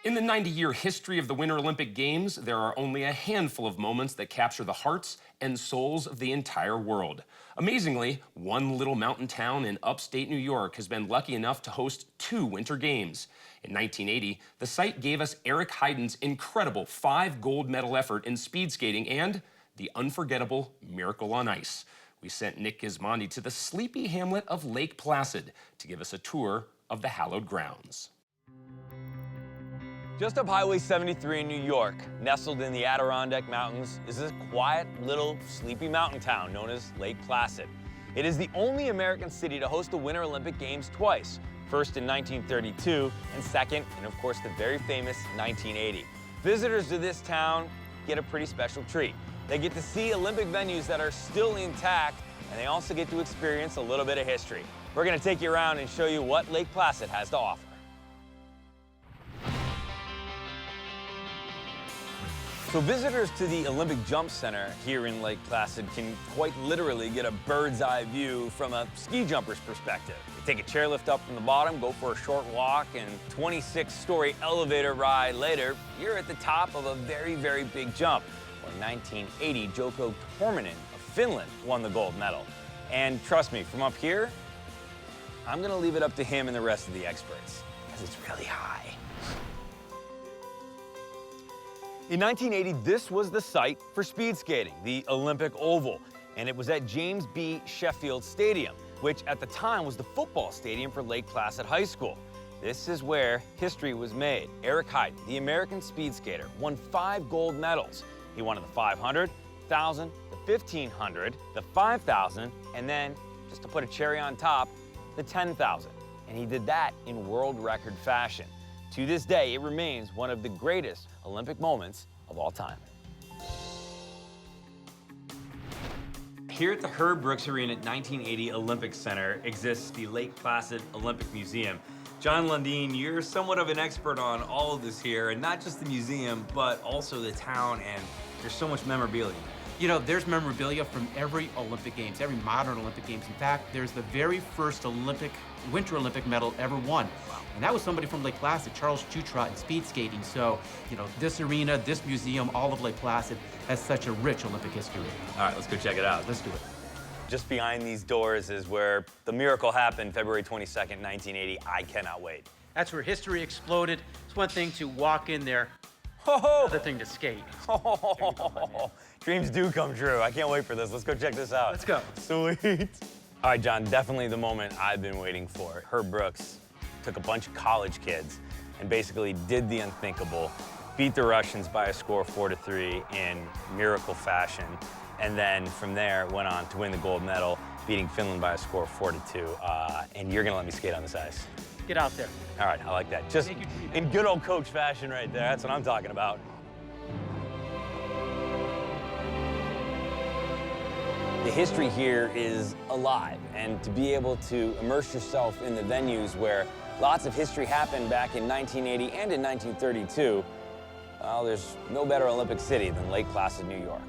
In the 90-year history of the Winter Olympic Games, there are only a handful of moments that capture the hearts and souls of the entire world. Amazingly, one little mountain town in upstate New York has been lucky enough to host 2 Winter Games. In 1980, the site gave us Eric Heiden's incredible 5 gold medal effort in speed skating and the unforgettable Miracle on Ice. We sent Nick Gismondi to the sleepy hamlet of Lake Placid to give us a tour of the hallowed grounds. Just up Highway 73 in New York, nestled in the Adirondack Mountains, is this quiet little sleepy mountain town known as Lake Placid. It is the only American city to host the Winter Olympic Games twice, first in 1932 and second in, of course, the very famous 1980. Visitors to this town get a pretty special treat. They get to see Olympic venues that are still intact, and they also get to experience a little bit of history. We're going to take you around and show you what Lake Placid has to offer. So visitors to the Olympic Jump Center here in Lake Placid can quite literally get a bird's eye view from a ski jumper's perspective. You take a chairlift up from the bottom, go for a short walk, and 26-story elevator ride later, you're at the top of a very, very big jump. Well, in 1980, Jouko Torminen of Finland won the gold medal. And trust me, from up here, I'm gonna leave it up to him and the rest of the experts, because it's really high. In 1980, this was the site for speed skating, the Olympic Oval, and it was at James B. Sheffield Stadium, which at the time was the football stadium for Lake Placid High School. This is where history was made. Eric Heiden, the American speed skater, won 5 gold medals. He won the 500, 1,000, the 1,500, the 5,000, and then, just to put a cherry on top, the 10,000. And he did that in world record fashion. To this day, it remains one of the greatest Olympic moments of all time. Here at the Herb Brooks Arena at 1980 Olympic Center exists the Lake Placid Olympic Museum. John Lundeen, you're somewhat of an expert on all of this here, and not just the museum, but also the town, and there's so much memorabilia. You know, there's memorabilia from every Olympic Games, every modern Olympic Games. In fact, there's the very first Winter Olympic medal ever won. And that was somebody from Lake Placid, Charles Jutrot, in speed skating. So, you know, this arena, this museum, all of Lake Placid has such a rich Olympic history. All right, let's go check it out. Let's do it. Just behind these doors is where the miracle happened, February 22nd, 1980. I cannot wait. That's where history exploded. It's one thing to walk in there, Ho-ho! another thing to skate. Oh, dreams do come true. I can't wait for this. Let's go check this out. Let's go. Sweet. All right, John, definitely the moment I've been waiting for. Herb Brooks took a bunch of college kids and basically did the unthinkable, beat the Russians by a score of 4-3 in miracle fashion, and then from there went on to win the gold medal, beating Finland by a score of 4-2. And you're gonna let me skate on this ice. Get out there. All right, I like that. Just in good old coach fashion right there. That's what I'm talking about. The history here is alive, and to be able to immerse yourself in the venues where lots of history happened back in 1980 and in 1932, well, there's no better Olympic city than Lake Placid, New York.